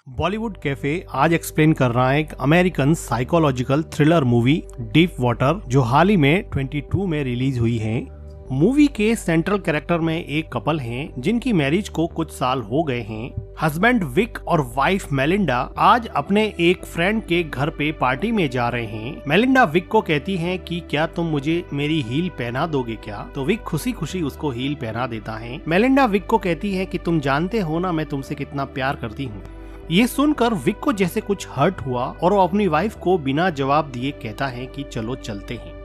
Bollywood cafe आज explain कर रहा है एक American psychological thriller movie deep water जो हाल ही में 22 में रिलीज हुई है। मूवी के सेंट्रल कैरेक्टर में एक कपल हैं जिनकी मैरिज को कुछ साल हो गए हैं। हस्बैंड विक और वाइफ मेलिंडा आज अपने एक फ्रेंड के घर पे पार्टी में जा रहे हैं। मेलिंडा विक को कहती है कि क्या तुम मुझे मेरी हील पहना दोगे क्या, तो विक खुशी खुशी उसको हील पहना देता है। मेलिंडा विक को कहती है कि तुम जानते हो ना मैं तुमसे कितना प्यार करती हूँ। ये सुनकर विक को जैसे कुछ हर्ट हुआ और वो अपनी वाइफ को बिना जवाब दिए कहता है कि चलो चलते हैं।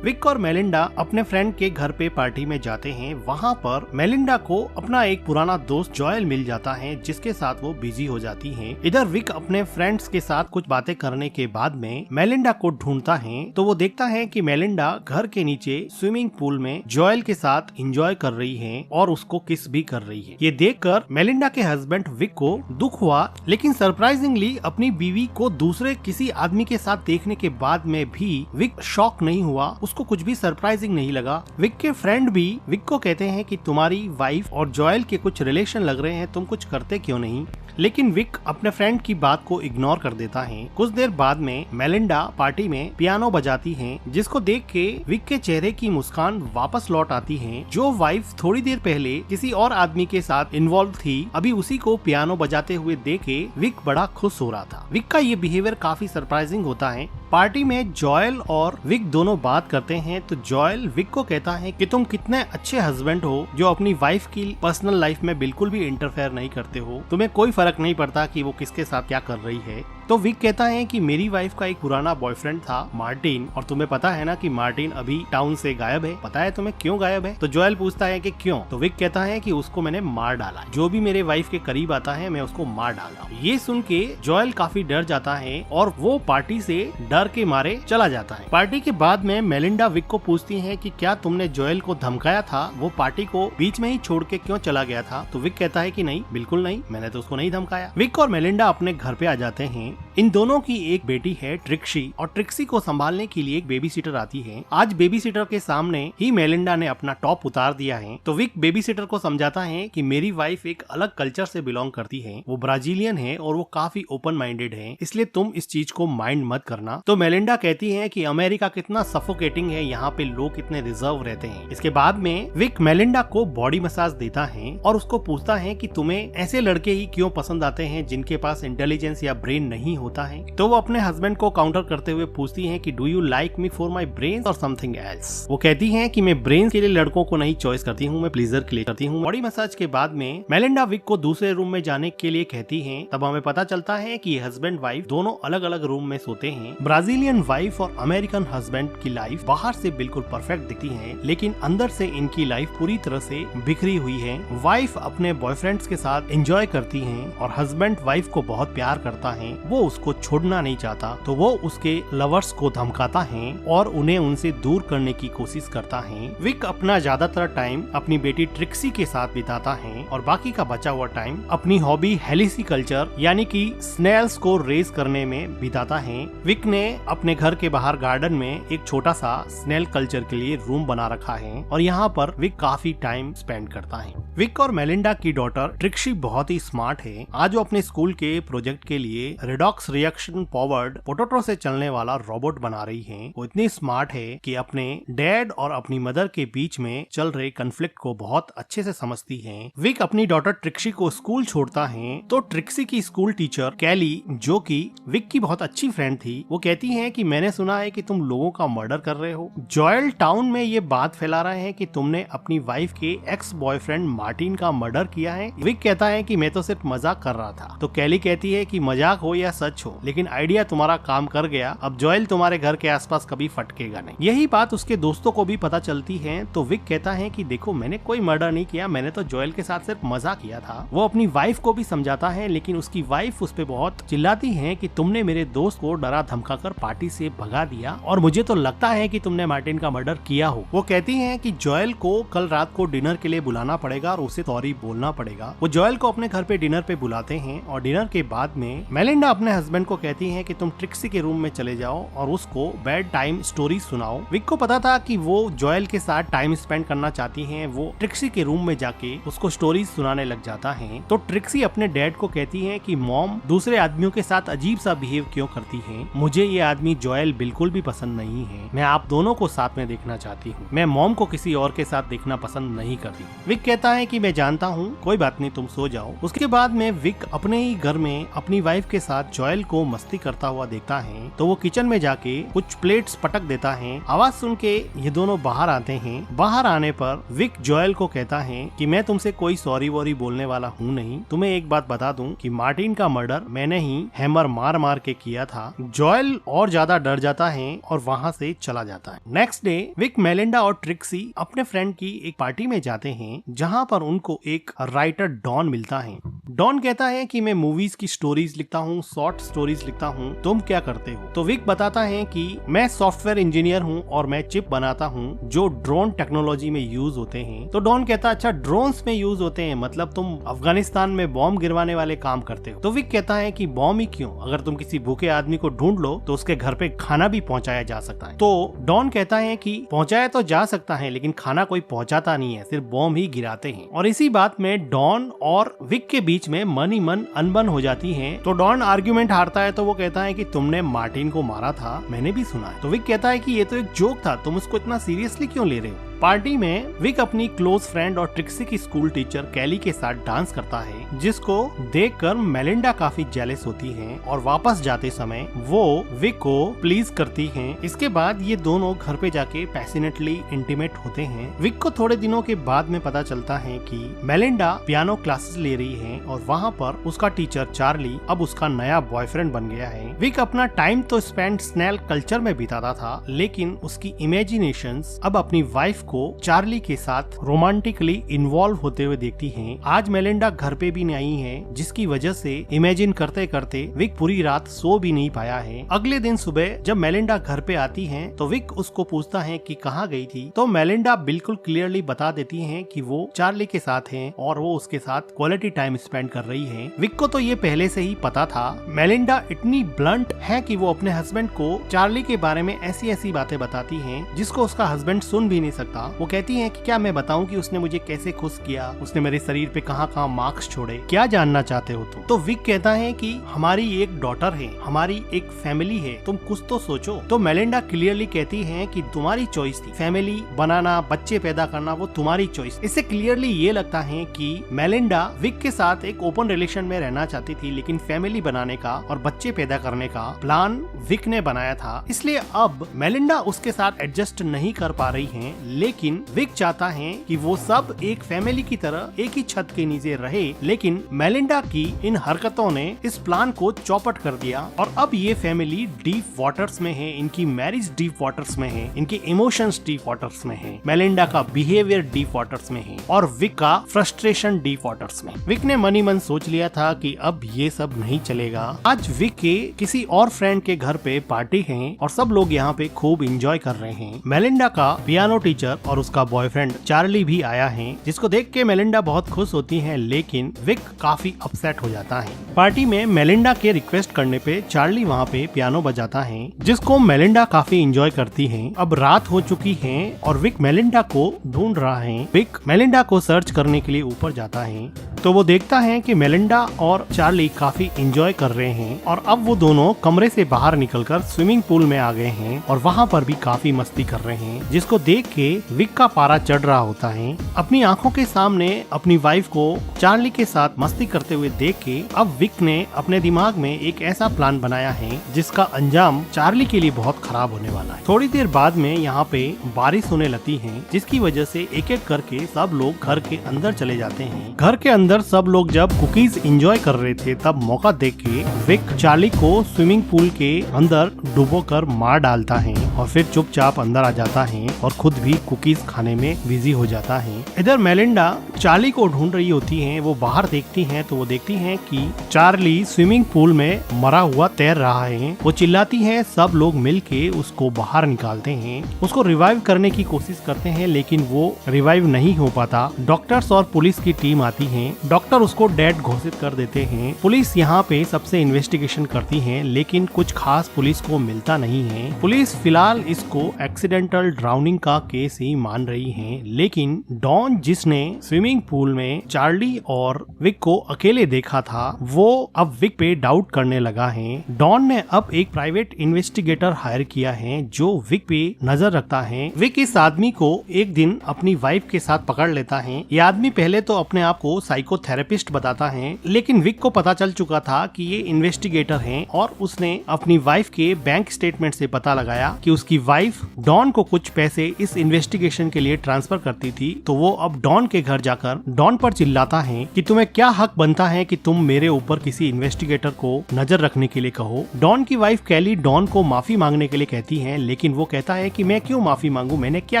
विक और मेलिंडा अपने फ्रेंड के घर पे पार्टी में जाते हैं। वहाँ पर मेलिंडा को अपना एक पुराना दोस्त जॉयल मिल जाता है जिसके साथ वो बिजी हो जाती हैं। इधर विक अपने फ्रेंड्स के साथ कुछ बातें करने के बाद में मेलिंडा को ढूंढता है तो वो देखता है कि मेलिंडा घर के नीचे स्विमिंग पूल में जॉयल के साथ एंजॉय कर रही है और उसको किस भी कर रही है। ये देखकर मेलिंडा के हस्बैंड विक को दुख हुआ, लेकिन सरप्राइजिंगली अपनी बीवी को दूसरे किसी आदमी के साथ देखने के बाद में भी विक शॉक नहीं हुआ, उसको कुछ भी सरप्राइजिंग नहीं लगा। विक के फ्रेंड भी विक को कहते हैं कि तुम्हारी वाइफ और जॉयल के कुछ रिलेशन लग रहे हैं, तुम कुछ करते क्यों नहीं, लेकिन विक अपने फ्रेंड की बात को इग्नोर कर देता है। कुछ देर बाद में मेलिंडा पार्टी में पियानो बजाती है जिसको देख के विक के चेहरे की मुस्कान वापस लौट आती है। जो वाइफ थोड़ी देर पहले किसी और आदमी के साथ इन्वॉल्व थी, अभी उसी को पियानो बजाते हुए देख के विक बड़ा खुश हो रहा था। विक का ये बिहेवियर काफी सरप्राइजिंग होता है। पार्टी में जॉयल और विक दोनों बात करते हैं तो जॉयल विक को कहता है कि तुम कितने अच्छे हस्बैंड हो जो अपनी वाइफ की पर्सनल लाइफ में बिल्कुल भी इंटरफेयर नहीं करते हो, तुम्हें कोई फर्क नहीं पड़ता कि वो किसके साथ क्या कर रही है। तो विक कहता है कि मेरी वाइफ का एक पुराना बॉयफ्रेंड था मार्टिन, और तुम्हें पता है ना कि मार्टिन अभी टाउन से गायब है, पता है तुम्हें क्यों गायब है? तो जॉयल पूछता है कि क्यों? तो विक कहता है कि उसको मैंने मार डाला, जो भी मेरे वाइफ के करीब आता है मैं उसको मार डालता हूँ। ये सुन के जॉयल काफी डर जाता है और वो पार्टी से डर के मारे चला जाता है। पार्टी के बाद में मेलिंडा विक को पूछती है कि क्या तुमने जॉयल को धमकाया था, वो पार्टी को बीच में ही छोड़ के क्यों चला गया था? तो विक कहता है कि नहीं, बिल्कुल नहीं, मैंने तो उसको नहीं धमकाया। विक और मेलिंडा अपने घर पे आ जाते हैं। इन दोनों की एक बेटी है ट्रिक्सी, और ट्रिक्सी को संभालने के लिए एक बेबी सीटर आती है। आज बेबी सीटर के सामने ही मेलिंडा ने अपना टॉप उतार दिया है तो विक बेबी सीटर को समझाता है कि मेरी वाइफ एक अलग कल्चर से बिलोंग करती है, वो ब्राजीलियन है और वो काफी ओपन माइंडेड है, इसलिए तुम इस चीज को माइंड मत करना। तो मेलिंडा कहती है कि अमेरिका कितना सफोकेटिंग है, यहाँ पे लोग कितने रिजर्व रहते हैं। इसके बाद में विक मेलिंडा को बॉडी मसाज देता है और उसको पूछता है कि तुम्हें ऐसे लड़के ही क्यों पसंद आते हैं जिनके पास इंटेलिजेंस या ब्रेन नहीं होता है। तो वो अपने हस्बैंड को काउंटर करते हुए पूछती है कि do you like me for my brain और समथिंग एल्स। वो कहती है कि मैं ब्रेन के लिए लड़कों को नहीं चॉइस करती हूँ, मैं प्लीजर के लिए करती हूँ। बॉडी मसाज के बाद में मेलिंडा विक को दूसरे रूम में जाने के लिए कहती है। तब हमें पता चलता है कि हस्बैंड वाइफ दोनों अलग अलग रूम में सोते हैं। ब्राजीलियन वाइफ और अमेरिकन हस्बैंड की लाइफ बाहर से बिल्कुल परफेक्ट दिखती है, लेकिन अंदर से इनकी लाइफ पूरी तरह से बिखरी हुई है। वाइफ अपने बॉयफ्रेंड्स के साथ एंजॉय करती है और हस्बैंड वाइफ को बहुत प्यार करता है, वो उसको छोड़ना नहीं चाहता, तो वो उसके लवर्स को धमकाता है और उन्हें उनसे दूर करने की कोशिश करता है। विक अपना ज्यादातर टाइम अपनी बेटी ट्रिक्सी के साथ बिताता है और बाकी का बचा हुआ टाइम अपनी हॉबी हेलिसी कल्चर यानी कि स्नेल्स को रेस करने में बिताता है। विक ने अपने घर के बाहर गार्डन में एक छोटा सा स्नेल कल्चर के लिए रूम बना रखा है और यहाँ पर विक काफी टाइम स्पेंड करता है। विक और मेलिंडा की डॉटर ट्रिक्सी बहुत ही स्मार्ट है। आज वो अपने स्कूल के प्रोजेक्ट के लिए रेडॉक्स रिएक्शन फॉरवर्ड पोटैटो से चलने वाला रोबोट बना रही है। वो इतनी स्मार्ट है कि अपने डैड और अपनी मदर के बीच में चल रहे कन्फ्लिक्ट को बहुत अच्छे से समझती है। विक अपनी डॉटर ट्रिक्सी को स्कूल छोड़ता है तो ट्रिक्सी की स्कूल टीचर कैली, जो कि विक की बहुत अच्छी फ्रेंड थी, वो कहती है कि मैंने सुना है कि तुम लोगों का मर्डर कर रहे हो। जॉयल टाउन में ये बात फैला रहे हैं कि तुमने अपनी वाइफ के एक्स बॉयफ्रेंड मार्टिन का मर्डर किया है। विक कहता है कि मैं तो सिर्फ मजाक कर रहा था। तो कैली कहती है कि मजाक हो या सच हो, लेकिन आइडिया तुम्हारा काम कर गया, अब जॉयल तुम्हारे घर के आसपास कभी फटकेगा नहीं। यही बात उसके दोस्तों को भी पता चलती है तो विक कहता है कि देखो मैंने कोई मर्डर नहीं किया, मैंने तो जॉयल के साथ सिर्फ मजाक किया था। वो अपनी वाइफ को भी समझाता है, लेकिन उसकी वाइफ उस पे बहुत चिल्लाती है कि तुमने मेरे दोस्त को डरा धमका कर पार्टी से भगा दिया और मुझे तो लगता है कि तुमने मार्टिन का मर्डर किया हो। वो कहती है कि जॉयल को कल रात को डिनर के लिए बुलाना पड़ेगा और उसे सॉरी बोलना पड़ेगा। वो जॉयल को अपने घर पे डिनर पे बुलाते हैं और डिनर के बाद में मेलिंडा अपने हस्बैंड को कहती हैं कि तुम ट्रिक्सी के रूम में चले जाओ और उसको बेड टाइम स्टोरी सुनाओ। विक को पता था कि वो जॉयल के साथ टाइम स्पेंड करना चाहती हैं। वो ट्रिक्सी के रूम में जाके उसको स्टोरीज सुनाने लग जाता है। तो ट्रिक्सी अपने डैड को कहती है कि मॉम दूसरे आदमियों के साथ अजीब सा बिहेव क्यों करती है, मुझे ये आदमी जॉयल बिल्कुल भी पसंद नहीं है, मैं आप दोनों को साथ में देखना चाहती हूँ, मैं मॉम को किसी और के साथ देखना पसंद नहीं करती। विक कहता है कि मैं जानता हूँ, कोई बात नहीं, तुम सो जाओ। उसके बाद में विक अपने ही घर में अपनी वाइफ के साथ जॉयल को मस्ती करता हुआ देखता है। तो वो किचन में जाके कुछ प्लेट्स पटक देता है। आवाज सुन के ये दोनों बाहर आते हैं। बाहर आने पर विक जॉयल को कहता है कि मैं तुमसे कोई सॉरी वॉरी बोलने वाला हूँ नहीं। तुम्हें एक बात बता दूं कि मार्टिन का मर्डर मैंने ही हैमर मार मार के किया था। जॉयल और ज्यादा डर जाता है और वहाँ से चला जाता है। नेक्स्ट डे विक, मेलिंडा और ट्रिक्सी अपने फ्रेंड की एक पार्टी में जाते हैं, जहाँ पर उनको एक राइटर डॉन मिलता है। डॉन कहता है कि मैं मूवीज की स्टोरीज लिखता हूँ, शॉर्ट स्टोरीज लिखता हूँ, तुम क्या करते हो? तो विक बताता है कि मैं सॉफ्टवेयर इंजीनियर हूँ और मैं चिप बनाता हूँ जो ड्रोन टेक्नोलॉजी में यूज होते हैं। तो डॉन कहता, अच्छा ड्रोन्स में यूज होते हैं, मतलब तुम अफगानिस्तान में बॉम्ब गिरवाने वाले काम करते हो? तो विक कहता है कि बॉम्ब ही क्यों, अगर तुम किसी भूखे आदमी को ढूंढ लो तो उसके घर पे खाना भी पहुंचाया जा सकता है। तो डॉन कहता है कि पहुंचाया तो जा सकता है लेकिन खाना कोई पहुंचाता नहीं है, सिर्फ बॉम्ब ही गिराते हैं। और इसी बात में डॉन और विक के बीच में मन ही मन अनबन हो जाती है। तो डॉन आर्ग्यूमेंट हारता है। तो वो कहता है कि तुमने मार्टिन को मारा था, मैंने भी सुना है। तो विक कहता है कि ये तो एक जोक था, तुम उसको इतना सीरियसली क्यों ले रहे हो? पार्टी में विक अपनी क्लोज फ्रेंड और ट्रिक्सी की स्कूल टीचर कैली के साथ डांस करता है, जिसको देखकर मेलिंडा काफी जेलस होती है और वापस जाते समय वो विक को प्लीज करती हैं। इसके बाद ये दोनों घर पे जाके पैशनेटली इंटीमेट होते हैं। विक को थोड़े दिनों के बाद में पता चलता है कि मेलिंडा पियानो क्लासेस ले रही है और वहाँ पर उसका टीचर चार्ली अब उसका नया बॉयफ्रेंड बन गया है। विक अपना टाइम तो स्पेंड स्नेल कल्चर में बिताता था, लेकिन उसकी इमेजिनेशंस अब अपनी वाइफ को चार्ली के साथ रोमांटिकली इन्वॉल्व होते हुए देखती हैं। आज मेलिंडा घर पे भी नहीं है, जिसकी वजह से इमेजिन करते करते विक पूरी रात सो भी नहीं पाया है। अगले दिन सुबह जब मेलिंडा घर पे आती है तो विक उसको पूछता है कि कहाँ गई थी। तो मेलिंडा बिल्कुल क्लियरली बता देती है कि वो चार्ली के साथ है और वो उसके साथ क्वालिटी टाइम स्पेंड कर रही है। विक को तो ये पहले से ही पता था। मेलिंडा इतनी ब्लंट है कि वो अपने हस्बैंड को चार्ली के बारे में ऐसी ऐसी बातें बताती है जिसको उसका हस्बैंड सुन भी नहीं सकता। वो कहती है कि क्या मैं बताऊं कि उसने मुझे कैसे खुश किया, उसने मेरे शरीर पे कहाँ कहाँ मार्क्स छोड़े, क्या जानना चाहते हो तुम? तो विक कहता है कि हमारी एक डॉटर है, हमारी एक फैमिली है, तुम कुछ तो सोचो। तो मेलिंडा क्लियरली कहती है कि तुम्हारी चॉइस थी, फैमिली बनाना, बच्चे पैदा करना, वो तुम्हारी चॉइस। इससे क्लियरली ये लगता है कि मेलिंडा विक के साथ एक ओपन रिलेशन में रहना चाहती थी, लेकिन फैमिली बनाने का और बच्चे पैदा करने का प्लान विक ने बनाया था। इसलिए अब मेलिंडा उसके साथ एडजस्ट नहीं कर पा रही है, लेकिन विक चाहता है कि वो सब एक फैमिली की तरह एक ही छत के नीचे रहे। लेकिन मेलिंडा की इन हरकतों ने इस प्लान को चौपट कर दिया और अब ये फैमिली डीप वाटर्स में है, इनकी मैरिज डीप वाटर्स में है, इनके इमोशंस डीप वाटर्स में है, मेलिंडा का बिहेवियर डीप वाटर्स में है और विक का फ्रस्ट्रेशन डीप वाटर्स में। विक ने मनी मन सोच लिया था कि अब ये सब नहीं चलेगा। आज विक के किसी और फ्रेंड के घर पे पार्टी है और सब लोग यहाँ पे खूब एंजॉय कर रहे हैं। मेलिंडा का पियानो टीचर और उसका बॉयफ्रेंड चार्ली भी आया है, जिसको देख के मेलिंडा बहुत खुश होती है, लेकिन विक काफी अपसेट हो जाता है। पार्टी में मेलिंडा के रिक्वेस्ट करने पे चार्ली वहाँ पे पियानो बजाता है, जिसको मेलिंडा काफी एंजॉय करती है। अब रात हो चुकी है और विक मेलिंडा को ढूंढ रहा है। विक मेलिंडा को सर्च करने के लिए ऊपर जाता है तो वो देखता है कि मेलिंडा और चार्ली काफी एंजॉय कर रहे हैं और अब वो दोनों कमरे से बाहर निकलकर स्विमिंग पूल में आ गए हैं और वहाँ पर भी काफी मस्ती कर रहे हैं, जिसको देख के विक का पारा चढ़ रहा होता है। अपनी आंखों के सामने अपनी वाइफ को चार्ली के साथ मस्ती करते हुए देख के अब विक ने अपने दिमाग में एक ऐसा प्लान बनाया है जिसका अंजाम चार्ली के लिए बहुत खराब होने वाला है। थोड़ी देर बाद में यहाँ पे बारिश होने लगती है, जिसकी वजह से एक एक करके सब लोग घर के अंदर चले जाते हैं। घर के अंदर सब लोग जब कुकीज एंजॉय कर रहे थे तब मौका देख के विक चार्ली को स्विमिंग पूल के अंदर डुबो कर मार डालता है और फिर चुपचाप अंदर आ जाता है और खुद भी कुकीज खाने में बिजी हो जाता है। इधर मेलिंडा चार्ली को ढूंढ रही होती है। वो बाहर देखती है तो वो देखती है कि चार्ली स्विमिंग पूल में मरा हुआ तैर रहा है। वो चिल्लाती है, सब लोग मिलके उसको बाहर निकालते हैं। उसको रिवाइव करने की कोशिश करते हैं लेकिन वो रिवाइव नहीं हो पाता। डॉक्टर्स और पुलिस की टीम आती है। डॉक्टर उसको डेड घोषित कर देते हैं। पुलिस यहाँ पे सबसे इन्वेस्टिगेशन करती है लेकिन कुछ खास पुलिस को मिलता नहीं है। पुलिस फिलहाल इसको एक्सीडेंटल ड्राउनिंग का केस ही मान रही है, लेकिन डॉन जिसने स्विमिंग पूल में चार्ली और विक को अकेले देखा था वो अब विक पे डाउट करने लगा है। डॉन ने अब एक प्राइवेट इन्वेस्टिगेटर हायर किया है जो विक पे नजर रखता है। विक इस आदमी को एक दिन अपनी वाइफ के साथ पकड़ लेता है। ये आदमी पहले तो अपने आप को साइकोथेरेपिस्ट बताता है लेकिन विक को पता चल चुका था कि ये इन्वेस्टिगेटर है और उसने अपनी वाइफ के बैंक स्टेटमेंट से पता लगाया कि उसकी वाइफ डॉन को कुछ पैसे इस इन्वेस्टिगेशन के लिए ट्रांसफर करती थी। तो वो अब डॉन के घर जाकर डॉन पर चिल्लाता है कि तुम्हें क्या हक बनता है कि तुम मेरे ऊपर किसी इन्वेस्टिगेटर को नजर रखने के लिए कहो। डॉन की वाइफ कैली डॉन को माफी मांगने के लिए कहती है लेकिन वो कहता है कि मैं क्यों माफी मांगू, मैंने क्या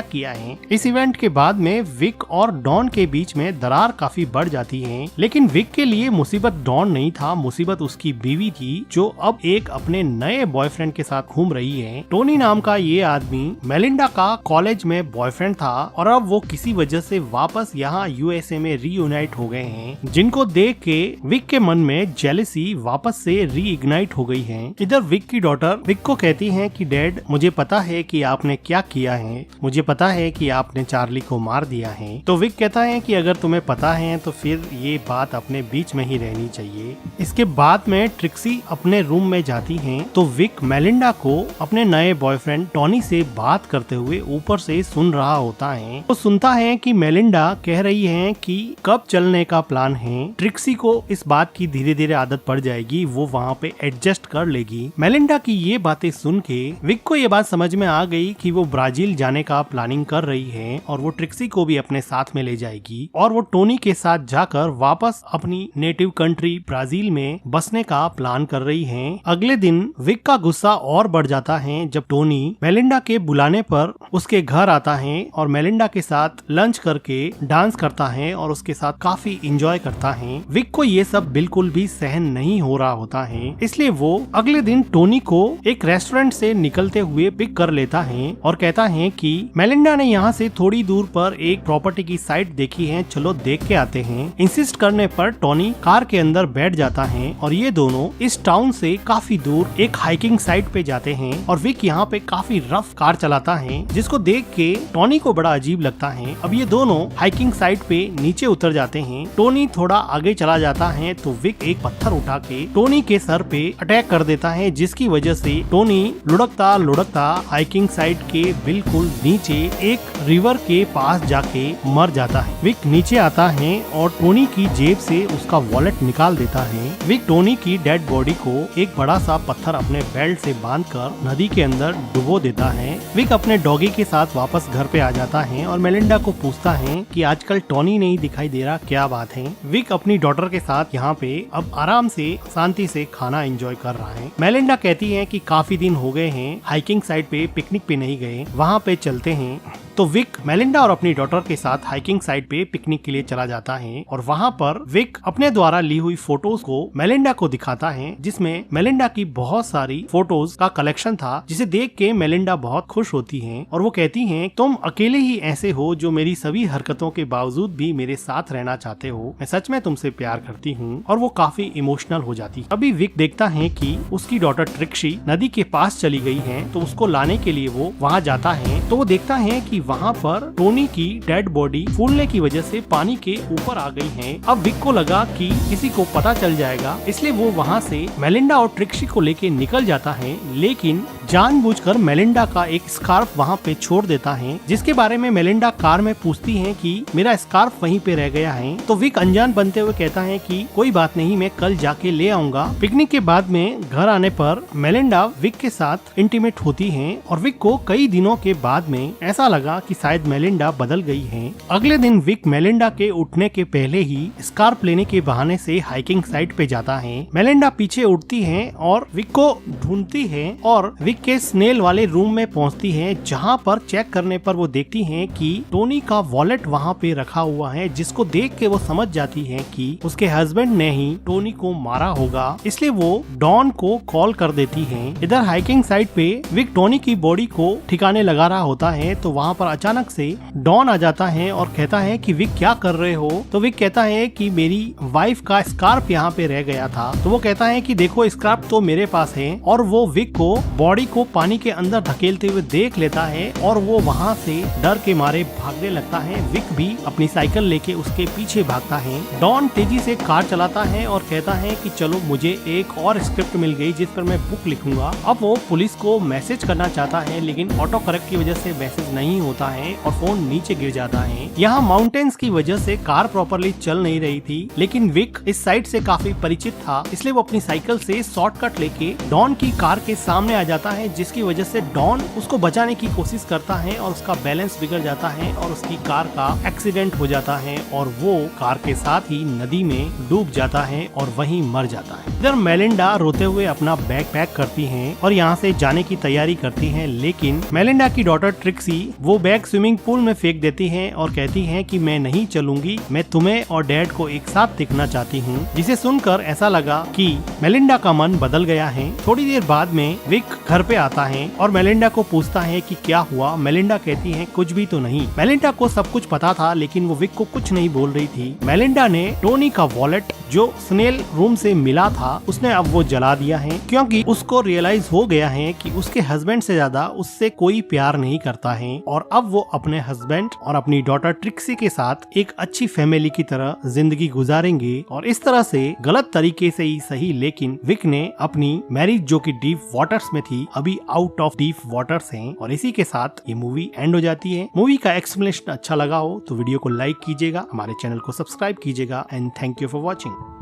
किया है। इस इवेंट के बाद में विक और डॉन के बीच में दरार काफी बढ़ जाती है लेकिन विक के लिए मुसीबत डॉन नहीं था, मुसीबत उसकी बीवी थी जो अब एक अपने नए बॉयफ्रेंड के साथ घूम रही है। टोनी नाम का ये आदमी मेलिंडा का कॉलेज में बॉयफ्रेंड था और अब वो किसी वजह से वापस यहाँ यूएसए में रीयूनाइट हो गए हैं, जिनको देख के विक के मन में जेलसी वापस से रीइग्नाइट हो गई है। इधर विक की डॉटर विक को कहती है कि डैड मुझे पता है कि आपने क्या किया है, मुझे पता है कि आपने चार्ली को मार दिया है। तो विक कहता है कि अगर तुम्हें पता है तो फिर ये बात अपने बीच में ही रहनी चाहिए। इसके बाद में ट्रिक्सी अपने रूम में जाती है तो विक मेलिंडा को अपने नए बॉयफ्रेंड टॉनी से बात करते हुए ऊपर से सुन रहा होता है। वो सुनता है कि मेलिंडा कह रही है कि कब चलने का प्लान है। ट्रिक्सी को इस बात की धीरे धीरे आदत पड़ जाएगी, वो वहाँ पे एडजस्ट कर लेगी। मेलिंडा की ये बातें सुन के विक को ये बात समझ में आ गई कि वो ब्राजील जाने का प्लानिंग कर रही है और वो ट्रिक्सी को भी अपने साथ में ले जाएगी और वो टोनी के साथ जाकर वापस अपनी नेटिव कंट्री ब्राजील में बसने का प्लान कर रही है। अगले दिन विक का गुस्सा और बढ़ जाता है जब टोनी मेलिंडा के बुलाने पर उसके घर आता है और मेलिंडा के साथ लंच करके डांस करता है और उसके साथ काफी इंजॉय करता है। विक को ये सब बिल्कुल भी सहन नहीं हो रहा होता है, इसलिए वो अगले दिन टोनी को एक रेस्टोरेंट से निकलते हुए पिक कर लेता है और कहता है कि मेलिंडा ने यहाँ से थोड़ी दूर पर एक प्रॉपर्टी की साइट देखी है, चलो देख के आते हैं। इंसिस्ट करने पर टोनी कार के अंदर बैठ जाता है और ये दोनों इस टाउन से काफी दूर एक हाइकिंग साइट पे जाते हैं और विक यहाँ पे काफी रफ कार चलाता है जिसको देख के टोनी को बड़ा अजीब लगता है। अब ये दोनों हाइकिंग साइट पे नीचे उतर जाते हैं। टोनी थोड़ा आगे चला जाता है तो विक एक पत्थर उठा के टोनी के सर पे अटैक कर देता है जिसकी वजह से टोनी लुढ़कता लुढ़कता हाइकिंग साइट के बिल्कुल नीचे एक रिवर के पास जाके मर जाता है। विक नीचे आता है और टोनी की जेब से उसका वॉलेट निकाल देता है। विक टोनी की डेड बॉडी को एक बड़ा सा पत्थर अपने बेल्ट से बांधकर नदी के अंदर डुबो देता है। विक अपने डॉगी के साथ वापस घर पे आ जाता है और मेलिंडा को पूछता है कि आजकल टोनी नहीं दिखाई दे रहा, क्या बात है। विक अपनी डॉटर के साथ यहाँ पे अब आराम से शांति से खाना एंजॉय कर रहा है। मेलिंडा कहती है कि काफी दिन हो गए हैं हाइकिंग साइट पे पिकनिक पे नहीं गए, वहाँ पे चलते हैं। तो विक मेलिंडा और अपनी डॉटर के साथ हाइकिंग साइट पे पिकनिक के लिए चला जाता है और वहाँ पर विक अपने द्वारा ली हुई फोटोज को मेलिंडा को दिखाता है जिसमें मेलिंडा की बहुत सारी फोटोज का कलेक्शन था, जिसे देख के मेलिंडा बहुत खुश होती है और वो कहती है तुम अकेले ही ऐसे हो जो मेरी सभी हरकतों के बावजूद भी मेरे साथ रहना चाहते हो, मैं सच में तुमसे प्यार करती हूँ। और वो काफी इमोशनल हो जाती है। अभी विक देखता है कि उसकी डॉटर ट्रिक्सी नदी के पास चली गई है तो उसको लाने के लिए वो वहाँ जाता है तो वो देखता है कि वहाँ पर टोनी की डेड बॉडी फूलने की वजह से पानी के ऊपर आ गई है। अब विक को लगा कि किसी को पता चल जाएगा, इसलिए वो वहाँ से मेलिंडा और ट्रिक्सी को लेके निकल जाता है, लेकिन जानबूझकर मेलिंडा का एक स्कार्फ वहाँ पे छोड़ देता है जिसके बारे में मेलिंडा कार में पूछती है कि मेरा स्कार्फ वहीं पे रह गया है। तो विक अनजान बनते हुए कहता है कि कोई बात नहीं, मैं कल जाके ले आऊंगा। पिकनिक के बाद में घर आने पर मेलिंडा विक के साथ इंटीमेट होती है और विक को कई दिनों के बाद में ऐसा लगा कि शायद मेलिंडा बदल गई है। अगले दिन विक मेलिंडा के उठने के पहले ही स्कार्फ लेने के बहाने से हाइकिंग साइट पे जाता है। मेलिंडा पीछे उठती है और विक को ढूंढती है और विक विक के स्नेल वाले रूम में पहुंचती हैं, जहां पर चेक करने पर वो देखती हैं कि टोनी का वॉलेट वहां पे रखा हुआ है, जिसको देख के वो समझ जाती हैं कि उसके हस्बैंड ने ही टोनी को मारा होगा। इसलिए वो डॉन को कॉल कर देती हैं। इधर हाइकिंग साइट पे विक टोनी की बॉडी को ठिकाने लगा रहा होता है, तो वहाँ पर अचानक से डॉन आ जाता है और कहता है कि विक क्या कर रहे हो। तो विक कहता है कि मेरी वाइफ का स्कार्फ यहाँ पे रह गया था। तो वो कहता है कि देखो स्कार्फ तो मेरे पास है, और वो विक को बॉडी को पानी के अंदर धकेलते हुए देख लेता है और वो वहाँ से डर के मारे भागने लगता है। विक भी अपनी साइकिल लेके उसके पीछे भागता है। डॉन तेजी से कार चलाता है और कहता है कि चलो मुझे एक और स्क्रिप्ट मिल गई जिस पर मैं बुक लिखूंगा। अब वो पुलिस को मैसेज करना चाहता है, लेकिन ऑटो करेक्ट की वजह से मैसेज नहीं होता है और फोन नीचे गिर जाता है। यहाँ माउंटेन्स की वजह से कार प्रॉपरली चल नहीं रही थी, लेकिन विक इस साइड से काफी परिचित था, इसलिए वो अपनी साइकिल से शॉर्टकट लेके डॉन की कार के सामने आ जाता है, जिसकी वजह से डॉन उसको बचाने की कोशिश करता है और उसका बैलेंस बिगड़ जाता है और उसकी कार का एक्सीडेंट हो जाता है और वो कार के साथ ही नदी में डूब जाता है और वहीं मर जाता है। इधर मेलिंडा रोते हुए अपना बैग पैक करती हैं और यहाँ से जाने की तैयारी करती हैं, लेकिन मेलिंडा की डॉटर ट्रिक्सी वो बैग स्विमिंग पूल में फेंक देती हैं और कहती हैं कि मैं नहीं चलूंगी, मैं तुम्हें और डैड को एक साथ देखना चाहती हूँ। जिसे सुनकर ऐसा लगा कि मेलिंडा का मन बदल गया है। थोड़ी देर बाद में विक घर पे आता है और मेलिंडा को पूछता है कि क्या हुआ। मेलिंडा कहती है कुछ भी तो नहीं। मेलिंडा को सब कुछ पता था, लेकिन वो विक को कुछ नहीं बोल रही थी। मेलिंडा ने टोनी का वॉलेट जो स्नेल रूम से मिला था उसने अब वो जला दिया है, क्योंकि उसको रियलाइज हो गया है कि उसके हस्बैंड से ज्यादा उससे कोई प्यार नहीं करता है और अब वो अपने हस्बैंड और अपनी डॉटर ट्रिक्सी के साथ एक अच्छी फैमिली की तरह जिंदगी गुजारेंगे। और इस तरह से गलत तरीके से ही सही, लेकिन विक ने अपनी मैरिज जो कि डीप वाटर्स में थी अभी आउट ऑफ डीप वाटर्स है। और इसी के साथ ये मूवी एंड हो जाती है। मूवी का एक्सप्लेनेशन अच्छा लगा हो तो वीडियो को लाइक कीजिएगा, हमारे चैनल को सब्सक्राइब कीजिएगा and thank you for watching.